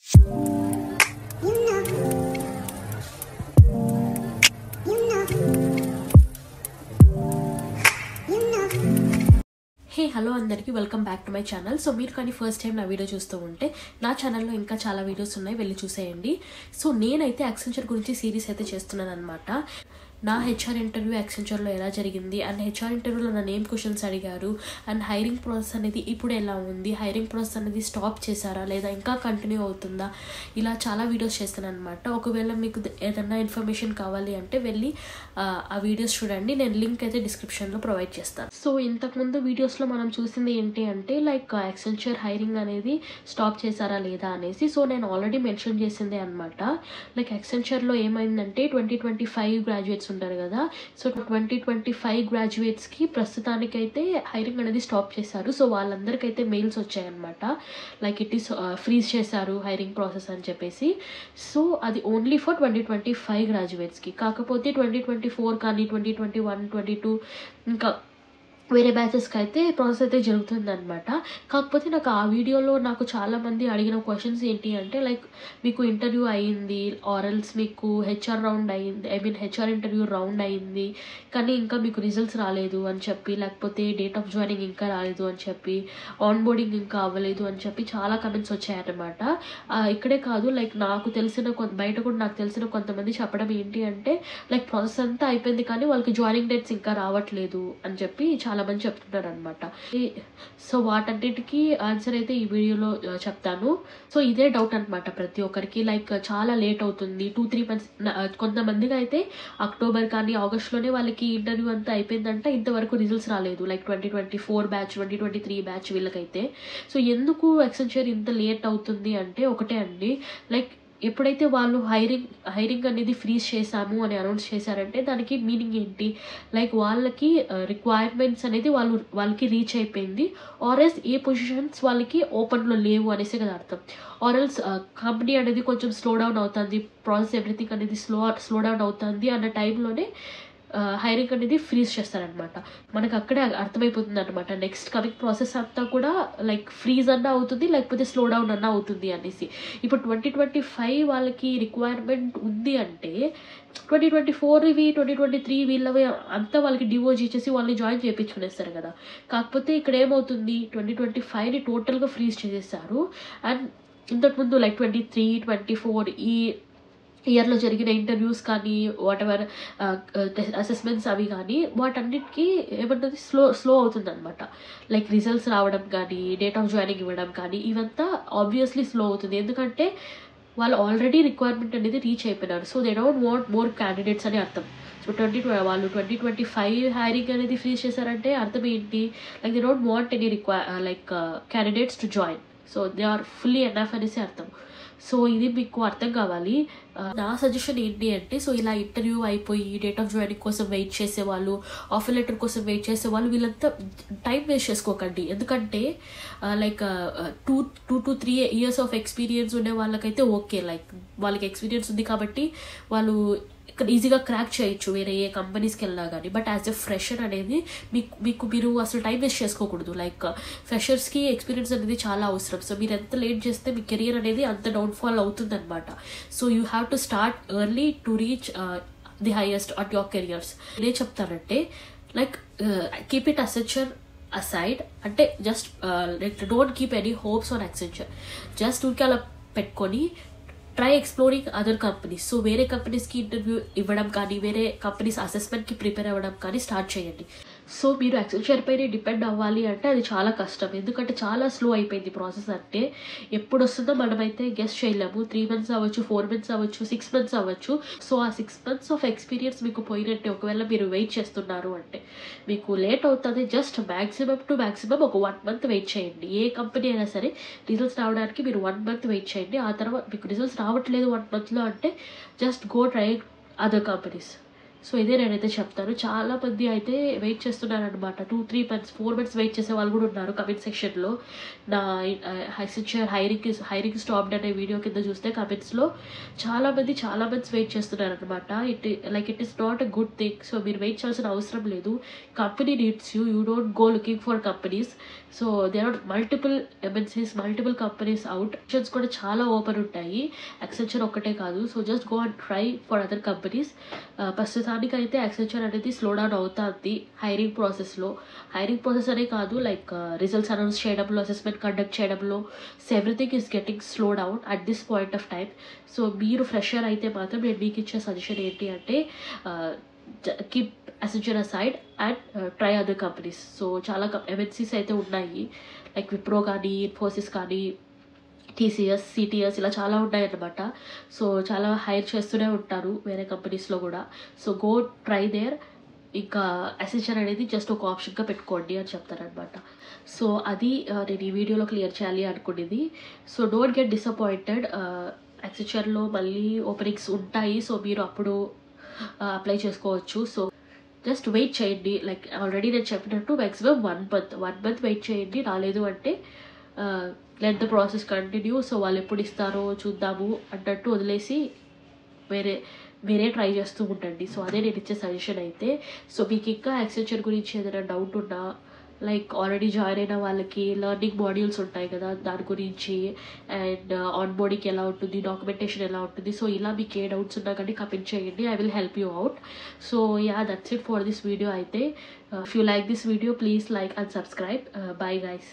Hey hello అందరికీ welcome back to my channel. So మీరు కానీ ఫస్ట్ టైం నా వీడియో చూస్తూ ఉంటే నా ఛానల్లో ఇంకా చాలా వీడియోస్ ఉన్నాయి, వెళ్ళి చూసేయండి. సో నేనైతే యాక్సెంచర్ గురించి సిరీస్ అయితే చేస్తున్నాను అనమాట. నా హెచ్ఆర్ ఇంటర్వ్యూ యాక్సెంచర్లో ఎలా జరిగింది అండ్ హెచ్ఆర్ ఇంటర్వ్యూలో నన్ను ఏం క్వశ్చన్స్ అడిగారు అండ్ హైరింగ్ ప్రాసెస్ అనేది ఇప్పుడు ఎలా ఉంది, హైరింగ్ ప్రాసెస్ అనేది స్టాప్ చేశారా లేదా ఇంకా కంటిన్యూ అవుతుందా, ఇలా చాలా వీడియోస్ చేస్తాను అనమాట. ఒకవేళ మీకు ఏదన్నా ఇన్ఫర్మేషన్ కావాలి అంటే వెళ్ళి ఆ వీడియోస్ చూడండి, నేను లింక్ అయితే డిస్క్రిప్షన్లో ప్రొవైడ్ చేస్తాను. సో ఇంతకుముందు వీడియోస్లో మనం చూసింది ఏంటి అంటే లైక్ యాక్సెంచర్ హైరింగ్ అనేది స్టాప్ చేశారా లేదా అనేసి. సో నేను ఆల్రెడీ మెన్షన్ చేసిందే అనమాట. లైక్ యాక్సెంచర్లో ఏమైందంటే 2025 గ్రాడ్యుయేట్స్ ఉంటారు కదా, సో 2025 గ్రాడ్యుయేట్స్కి ప్రస్తుతానికైతే హైరింగ్ అనేది స్టాప్ చేశారు. సో వాళ్ళందరికైతే మెయిల్స్ వచ్చాయన్నమాట, లైక్ ఇట్ ఈస్ ఫ్రీజ్ చేశారు హైరింగ్ ప్రాసెస్ అని చెప్పేసి. సో అది ఓన్లీ ఫర్ 2025 గ్రాడ్యుయేట్స్కి. కాకపోతే 2024 కానీ 2021, 22 ఇంకా వేరే బ్యాచెస్కి అయితే ప్రాసెస్ అయితే జరుగుతుందన్నమాట. కాకపోతే నాకు ఆ వీడియోలో నాకు చాలామంది అడిగిన క్వశ్చన్స్ ఏంటి అంటే లైక్ మీకు ఇంటర్వ్యూ అయ్యింది ఆర్ఎల్స్ మీకు హెచ్ఆర్ రౌండ్ అయ్యింది, హెచ్ఆర్ ఇంటర్వ్యూ రౌండ్ అయ్యింది కానీ ఇంకా మీకు రిజల్ట్స్ రాలేదు అని చెప్పి, లేకపోతే డేట్ ఆఫ్ జాయినింగ్ ఇంకా రాలేదు అని చెప్పి, ఆన్ బోర్డింగ్ ఇంకా అవ్వలేదు అని చెప్పి చాలా కమెంట్స్ వచ్చాయన్నమాట. ఇక్కడే కాదు, లైక్ నాకు తెలిసిన బయట కూడా నాకు తెలిసిన కొంతమంది చెప్పడం ఏంటి అంటే లైక్ ప్రాసెస్ అంతా అయిపోయింది కానీ వాళ్ళకి జాయినింగ్ డేట్స్ ఇంకా రావట్లేదు అని చెప్పి చాలా మంది చెప్తున్నారు అనమాట. సో వాటన్నిటికీ ఆన్సర్ అయితే ఈ వీడియోలో చెప్తాను. సో ఇదే డౌట్ అనమాట ప్రతి ఒక్కరికి, లైక్ చాలా లేట్ అవుతుంది 2-3 months. కొంతమందికి అయితే అక్టోబర్ కానీ ఆగస్ట్లోనే వాళ్ళకి ఇంటర్వ్యూ అంతా అయిపోయిందంట, ఇంతవరకు రిజల్ట్స్ రాలేదు. లైక్ 2024 బ్యాచ్ 2023 బ్యాచ్ వీళ్ళకైతే. సో ఎందుకు యాక్సెంచర్ ఇంత లేట్ అవుతుంది అంటే ఒకటే అండి, లైక్ ఎప్పుడైతే వాళ్ళు హైరింగ్ అనేది ఫ్రీజ్ చేశాము అని అనౌన్స్ చేశారంటే దానికి మీనింగ్ ఏంటి, లైక్ వాళ్ళకి రిక్వైర్మెంట్స్ అనేది వాళ్ళకి రీచ్ అయిపోయింది, ఆర్ఎల్స్ ఏ పొజిషన్స్ వాళ్ళకి ఓపెన్లో లేవు అనేసి కదా అర్థం. ఆర్ఎల్స్ కంపెనీ అనేది కొంచెం స్లో డౌన్ అవుతుంది, ప్రాసెస్ ఎవ్రీథింగ్ అనేది స్లో డౌన్ అవుతుంది అన్న టైంలోనే హైరింగ్ అనేది ఫ్రీజ్ చేస్తారనమాట. మనకు అక్కడే అర్థమైపోతుంది అనమాట నెక్స్ట్ కమింగ్ ప్రాసెస్ అంతా కూడా లైక్ ఫ్రీజ్ అన్నా అవుతుంది లేకపోతే స్లో డౌన్ అన్నా అవుతుంది అనేసి. ఇప్పుడు 2025 వాళ్ళకి రిక్వైర్మెంట్ ఉంది అంటే 2024 2023 వీళ్ళవి అంతా వాళ్ళకి డివోర్స్ ఇచ్చేసి వాళ్ళని జాయిన్ చేయించుకునేస్తారు కదా. కాకపోతే ఇక్కడ ఏమవుతుంది 2025ని టోటల్గా ఫ్రీజ్ చేసేస్తారు. అండ్ ఇంతకుముందు లైక్ 23, 24 ఈ ఇయర్లో జరిగిన ఇంటర్వ్యూస్ కానీ వాట్ ఎవర్ అసెస్మెంట్స్ అవి కానీ వాటన్నిటికీ ఏమంటుంది స్లో అవుతుంది అనమాట. లైక్ రిజల్ట్స్ రావడం కానీ డేట్ ఆఫ్ జాయినింగ్ ఇవ్వడం కానీ ఇవంతా ఆబ్వియస్లీ స్లో అవుతుంది, ఎందుకంటే వాళ్ళు ఆల్రెడీ రిక్వైర్మెంట్ అనేది రీచ్ అయిపోయినారు. So they don't want more candidates అని అర్థం. సో వాళ్ళు 2025 హైరింగ్ అనేది ఫ్రీజ్ చేశారంటే అర్థం ఏంటి, like they don't want any candidates to join. So they are fully enough అనేసి అర్థం. సో ఇది మీకు అర్థం కావాలి. నా సజెషన్ ఏంటి అంటే సో ఇలా ఇంటర్వ్యూ అయిపోయి డేట్ ఆఫ్ జాయినింగ్ కోసం వెయిట్ చేసేవాళ్ళు, ఆఫర్ లెటర్ కోసం వెయిట్ చేసేవాళ్ళు వీళ్ళంతా టైం వేస్ట్ చేసుకోకండి. ఎందుకంటే like 2 to 3 years of experience ఉండే వాళ్ళకైతే ఓకే, లైక్ వాళ్ళకి ఎక్స్పీరియన్స్ ఉంది కాబట్టి వాళ్ళు ఇక్కడ ఈజీగా క్రాక్ చేయొచ్చు వేరే ఏ కంపెనీస్కి వెళ్ళినా కానీ. బట్ యాజ్ ఎ ఫ్రెషర్ అనేది మీరు అసలు టైం వేస్ట్ చేసుకోకూడదు. లైక్ ఫ్రెషర్స్కి ఎక్స్పీరియన్స్ అనేది చాలా అవసరం. సో మీరు ఎంత లేట్ చేస్తే మీ కెరియర్ అనేది అంత డౌన్ఫాల్ అవుతుంది అనమాట. So you have to start early to reach the highest at your careers. నేనేం చెప్తానంటే like keep it essential aside అంటే just like don't keep any hopes on Accenture. Just ఊరికే అలా పెట్టుకొని try exploring other companies. So వేరే కంపెనీస్కి interview ఇవ్వడం కానీ వేరే కంపెనీస్ అసెస్మెంట్కి ప్రిపేర్ అవ్వడం కానీ స్టార్ట్ చేయండి. సో మీరు యాక్సెంచర్ పైన డిపెండ్ అవ్వాలి అంటే అది చాలా కష్టం, ఎందుకంటే చాలా స్లో అయిపోయింది ప్రాసెస్. అంటే ఎప్పుడు వస్తుందో మనమైతే గెస్ చేయలేము. 3 months అవ్వచ్చు, 4 months అవ్వచ్చు, 6 months అవ్వచ్చు. సో ఆ 6 months ఆఫ్ ఎక్స్పీరియన్స్ మీకు పోయినట్టే ఒకవేళ మీరు వెయిట్ చేస్తున్నారు అంటే. మీకు లేట్ అవుతుంది, జస్ట్ మ్యాక్సిమం ఒక 1 month వెయిట్ చేయండి. ఏ కంపెనీ అయినా సరే రిజల్ట్స్ రావడానికి మీరు 1 month వెయిట్ చేయండి. ఆ తర్వాత మీకు రిజల్ట్స్ రావట్లేదు 1 monthలో అంటే just go try other companies. So ఇదే నేనైతే చెప్తాను. చాలా మంది అయితే వెయిట్ చేస్తున్నారనమాట. 2-3 మంత్స్ 4 మంత్స్ వెయిట్ చేసే వాళ్ళు కూడా ఉన్నారు కమెంట్ సెక్షన్లో. నా యాక్సెంచర్ హైరింగ్ స్టాప్డ్ అనే వీడియో కింద చూస్తే కమెంట్స్లో చాలా మంత్స్ వెయిట్ చేస్తున్నారనమాట. It is not a good thing. So మీరు వెయిట్ చేయాల్సిన అవసరం లేదు. Company needs you don't go looking for companies. So there are multiple MNCs, multiple companies out. Options కూడా చాలా ఓపెన్ ఉంటాయి, యాక్సెంచర్ ఒక్కటే కాదు. So just go and try for other companies. ప్రస్తుతానికి అయితే యాక్సెంచర్ అనేది స్లో డౌన్ అవుతుంది హైరింగ్ ప్రాసెస్లో. హైరింగ్ ప్రాసెస్ అనే కాదు, లైక్ రిజల్ట్స్ అనౌన్స్ చేయడంలో, అసెస్మెంట్ కండక్ట్ చేయడంలో, so everything is getting slow down at this point of time. So మీరు ఫ్రెషర్ అయితే మాత్రం నేను మీకు ఇచ్చే సజెషన్ ఏంటి అంటే keep Accenture aside and try other companies. So చాలా ఎంఎన్సీస్ అయితే ఉన్నాయి, లైక్ విప్రో కానీ, ఇన్ఫోసిస్ కానీ, టీసీఎస్, సిటీఎస్, ఇలా చాలా ఉన్నాయన్నమాట. సో చాలా హైర్ చేస్తూనే ఉంటారు వేరే కంపెనీస్లో కూడా. So go try there. ఇంకా అసెంచర్ అనేది జస్ట్ ఒక ఆప్షన్గా పెట్టుకోండి అని చెప్తారనమాట. సో అది నేను ఈ వీడియోలో క్లియర్ చేయాలి అనుకునేది. So don't get disappointed. అసెంచర్లో మళ్ళీ ఓపెనింగ్స్ ఉంటాయి. సో మీరు అప్పుడు అప్లై చేసుకోవచ్చు. సో జస్ట్ వెయిట్ చేయండి. లైక్ ఆల్రెడీ నేను చెప్పినట్టు మ్యాక్సిమం 1 మంత్ వెయిట్ చేయండి. రాలేదు అంటే let the process continue. So వాళ్ళు ఎప్పుడు ఇస్తారో చూద్దాము అన్నట్టు వదిలేసి వేరే ట్రై చేస్తూ ఉండండి. సో అదే నేను ఇచ్చే సజెషన్ అయితే. సో మీకు ఇంకా యాక్సెంచర్ గురించి ఏదైనా డౌట్ ఉన్నా, లైక్ ఆల్రెడీ జాయిన్ అయిన వాళ్ళకి లెర్నింగ్ మాడ్యూల్స్ ఉంటాయి కదా, దాని గురించి, అండ్ ఆన్ బోర్డింగ్ ఎలా ఉంటుంది, డాక్యుమెంటేషన్ ఎలా ఉంటుంది, సో ఇలా మీకు ఏ డౌట్స్ ఉన్నా కానీ కమెంట్ చేయండి. I will help you out. So yeah, that's it for this video అయితే. If you like this video please like and subscribe. Bye guys.